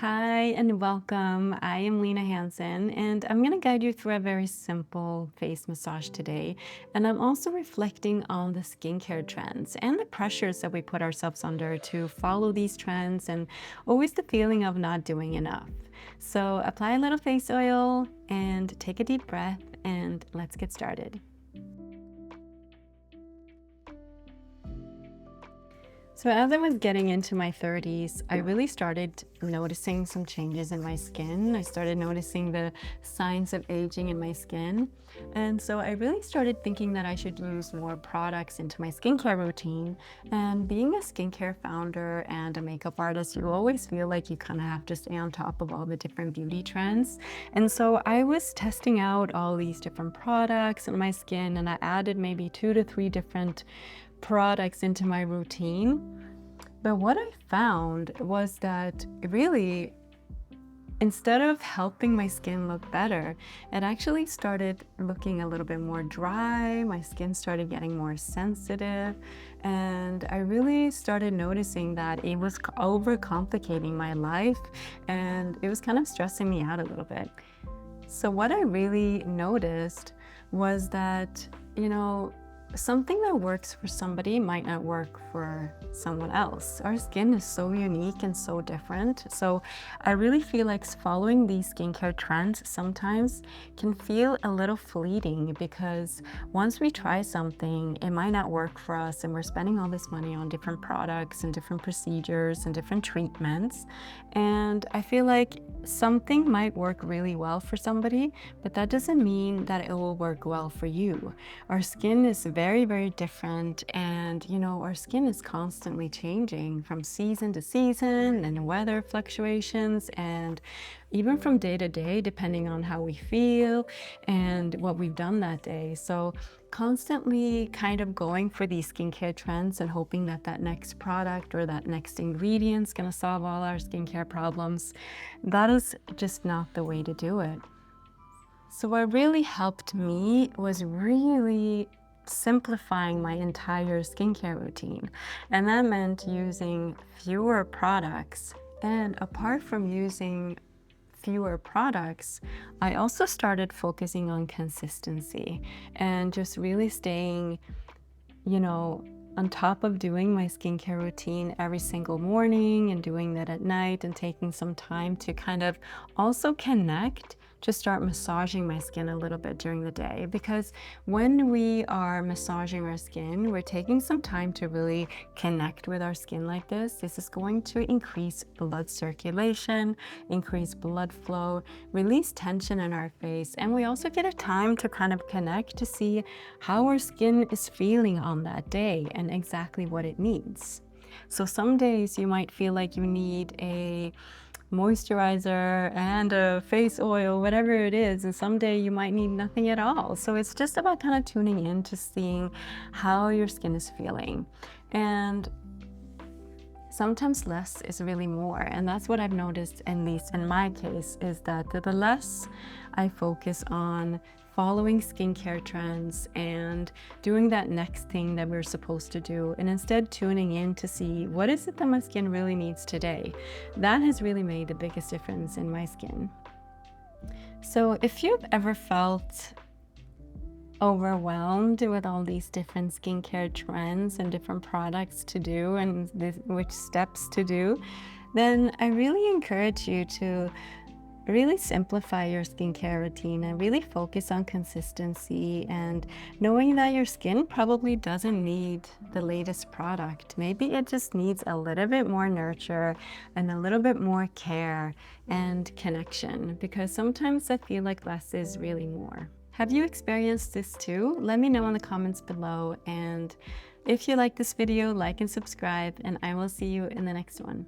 Hi and welcome. I am Lina Hanson and I'm going to guide you through a very simple face massage today. And I'm also reflecting on the skincare trends and the pressures that we put ourselves under to follow these trends and always the feeling of not doing enough. So apply a little face oil and take a deep breath and let's get started. So as I was getting into my 30s, I really started noticing some changes in my skin. I started noticing the signs of aging in my skin. And so I really started thinking that I should use more products into my skincare routine. And being a skincare founder and a makeup artist, you always feel like you kind of have to stay on top of all the different beauty trends. And so I was testing out all these different products in my skin, and I added maybe 2 to 3 different products into my routine. But what I found was that really, instead of helping my skin look better, it actually started looking a little bit more dry. My skin started getting more sensitive. And I really started noticing that it was overcomplicating my life and it was kind of stressing me out a little bit. So what I really noticed was that, something that works for somebody might not work for someone else. Our skin is so unique and so different. So I really feel like following these skincare trends sometimes can feel a little fleeting because once we try something, it might not work for us and we're spending all this money on different products and different procedures and different treatments. And I feel like something might work really well for somebody, but that doesn't mean that it will work well for you. Our skin is very, very different, and our skin is constantly changing from season to season and weather fluctuations, and even from day to day, depending on how we feel and what we've done that day. So constantly kind of going for these skincare trends and hoping that that next product or that next ingredient is going to solve all our skincare problems, that is just not the way to do it. So what really helped me was really simplifying my entire skincare routine. And that meant using fewer products. And apart from using fewer products, I also started focusing on consistency and just really staying, on top of doing my skincare routine every single morning and doing that at night and taking some time to kind of also connect to start massaging my skin a little bit during the day. Because when we are massaging our skin, we're taking some time to really connect with our skin like this. This is going to increase blood circulation, increase blood flow, release tension in our face. And we also get a time to kind of connect to see how our skin is feeling on that day and exactly what it needs. So some days you might feel like you need a moisturizer and a face oil, whatever it is, and someday you might need nothing at all. So it's just about kind of tuning in to seeing how your skin is feeling. And sometimes less is really more, and that's what I've noticed, at least in my case, is that the less I focus on following skincare trends and doing that next thing that we're supposed to do, and instead tuning in to see what is it that my skin really needs today, that has really made the biggest difference in my skin. So if you've ever felt overwhelmed with all these different skincare trends and different products to do and which steps to do, then I really encourage you to really simplify your skincare routine and really focus on consistency and knowing that your skin probably doesn't need the latest product. Maybe it just needs a little bit more nurture and a little bit more care and connection, because sometimes I feel like less is really more. Have you experienced this too? Let me know in the comments below, and if you like this video, like and subscribe, and I will see you in the next one.